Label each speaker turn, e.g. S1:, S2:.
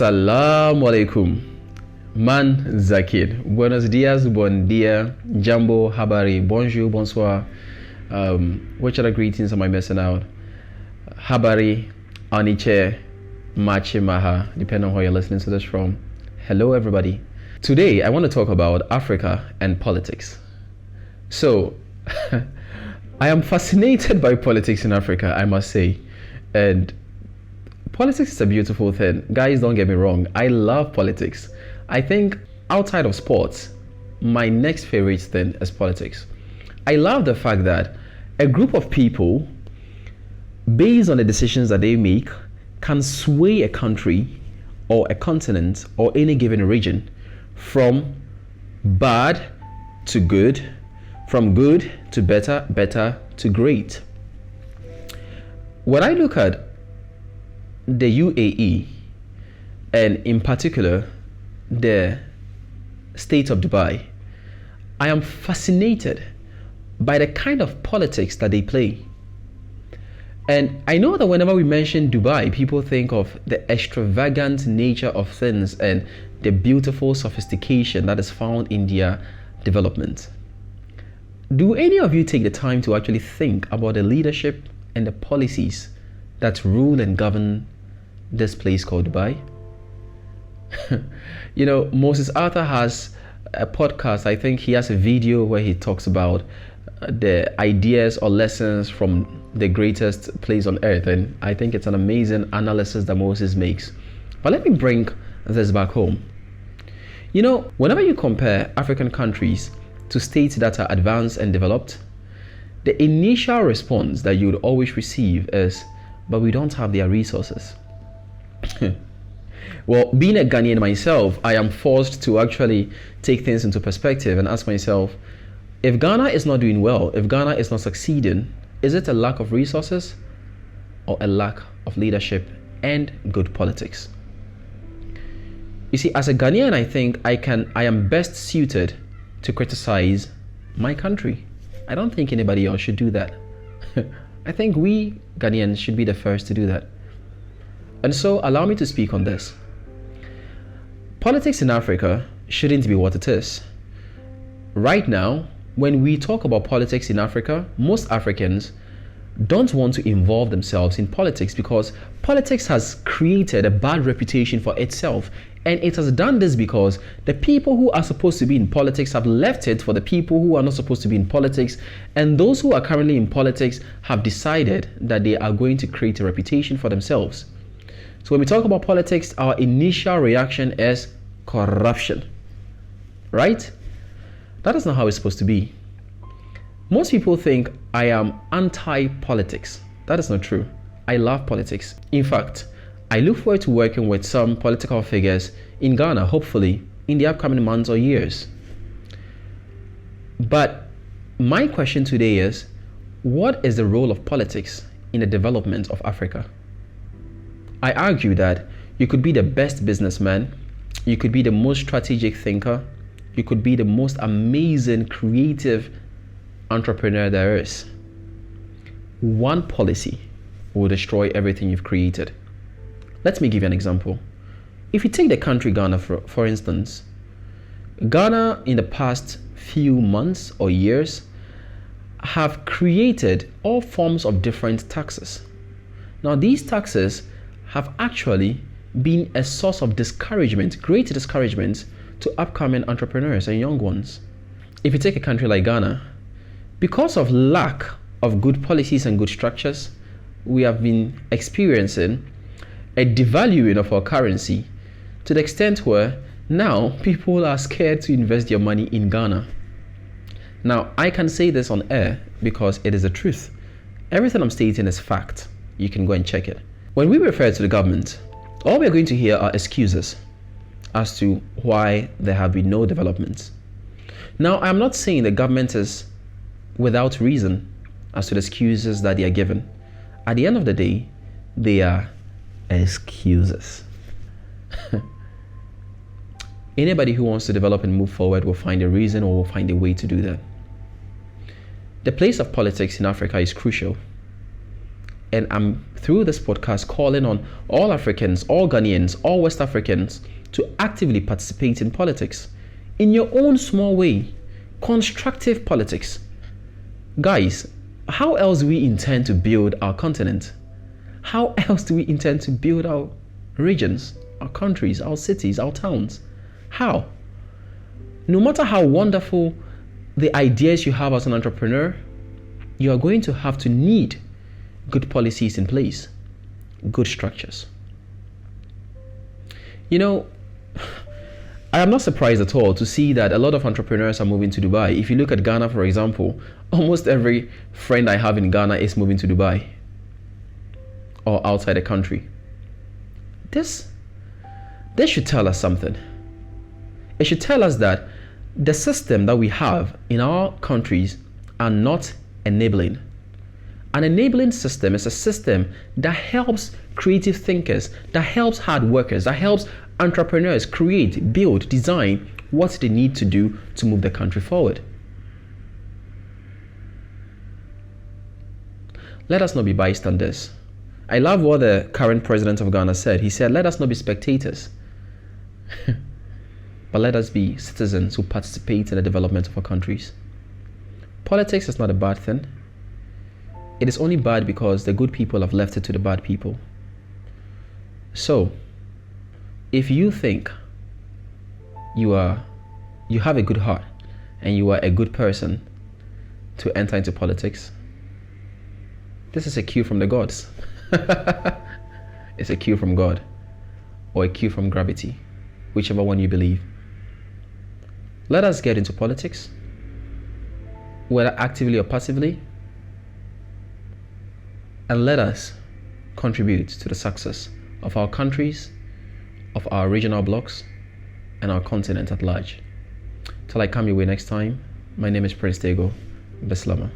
S1: Assalamu alaikum. Man Zakir. Buenos dias, bon dia, jambo, habari, bonjour, bonsoir. Which other greetings am I missing out? Habari, aniche, machi maha, depending on where you're listening to this from. Hello, everybody. Today, I want to talk about Africa and politics. So, I am fascinated by politics in Africa, I must say. And politics is a beautiful thing. Guys, don't get me wrong. I love politics. I think outside of sports, my next favorite thing is politics. I love the fact that a group of people, based on the decisions that they make, can sway a country or a continent or any given region from bad to good, from good to better, better to great. When I look at the UAE, and in particular the state of Dubai, I am fascinated by the kind of politics that they play. And I know that whenever we mention Dubai, people think of the extravagant nature of things and the beautiful sophistication that is found in their development. Do any of you take the time to actually think about the leadership and the policies that rule and govern this place called Dubai? You know, Moses Arthur has a podcast. I think he has a video where he talks about the ideas or lessons from the greatest place on earth, and I think it's an amazing analysis that Moses makes. But let me bring this back home. You know, whenever you compare African countries to states that are advanced and developed, the initial response that you would always receive is, but we don't have their resources. Well, being a Ghanaian myself, I am forced to actually take things into perspective and ask myself, if Ghana is not doing well, if Ghana is not succeeding, is it a lack of resources or a lack of leadership and good politics? You see, as a Ghanaian, I think I am best suited to criticize my country. I don't think anybody else should do that. I think we Ghanaians should be the first to do that. And so allow me to speak on this. Politics in Africa shouldn't be what it is. Right now, when we talk about politics in Africa, most Africans don't want to involve themselves in politics because politics has created a bad reputation for itself. And it has done this because the people who are supposed to be in politics have left it for the people who are not supposed to be in politics. And those who are currently in politics have decided that they are going to create a reputation for themselves. So when we talk about politics, our initial reaction is corruption, right? That is not how it's supposed to be. Most people think I am anti-politics. That is not true. I love politics. In fact, I look forward to working with some political figures in Ghana, hopefully, in the upcoming months or years. But my question today is, what is the role of politics in the development of Africa? I argue that you could be the best businessman, you could be the most strategic thinker, you could be the most amazing, creative entrepreneur there is. One policy will destroy everything you've created. Let me give you an example. If you take the country Ghana, for instance, Ghana in the past few months or years have created all forms of different taxes. Now, these taxes have actually been a source of discouragement, great discouragement to upcoming entrepreneurs and young ones. If you take a country like Ghana, because of lack of good policies and good structures, we have been experiencing a devaluing of our currency to the extent where now people are scared to invest their money in Ghana. Now, I can say this on air because it is the truth. Everything I'm stating is fact. You can go and check it. When we refer to the government, all we're going to hear are excuses as to why there have been no developments. Now, I'm not saying the government is without reason as to the excuses that they are given. At the end of the day, they are excuses. Anybody who wants to develop and move forward will find a reason or will find a way to do that. The place of politics in Africa is crucial. And I'm through this podcast calling on all Africans, all Ghanaians, all West Africans to actively participate in politics in your own small way. Constructive politics. Guys, how else do we intend to build our continent? How else do we intend to build our regions, our countries, our cities, our towns? How? No matter how wonderful the ideas you have as an entrepreneur, you are going to have to need good policies in place, good structures. You know, I am not surprised at all to see that a lot of entrepreneurs are moving to Dubai. If you look at Ghana, for example, almost every friend I have in Ghana is moving to Dubai or outside the country. This should tell us something. It should tell us that the system that we have in our countries are not enabling. An enabling system is a system that helps creative thinkers, that helps hard workers, that helps entrepreneurs create, build, design what they need to do to move the country forward. Let us not be bystanders. I love what the current president of Ghana said. He said, let us not be spectators, but let us be citizens who participate in the development of our countries. Politics is not a bad thing. It is only bad because the good people have left it to the bad people. So, if you think you have a good heart and you are a good person to enter into politics, this is a cue from the gods. It's a cue from God or a cue from gravity, whichever one you believe. Let us get into politics, whether actively or passively, and let us contribute to the success of our countries, of our regional blocks, and our continent at large. Till I come your way next time, my name is Prince Tego. Bislama.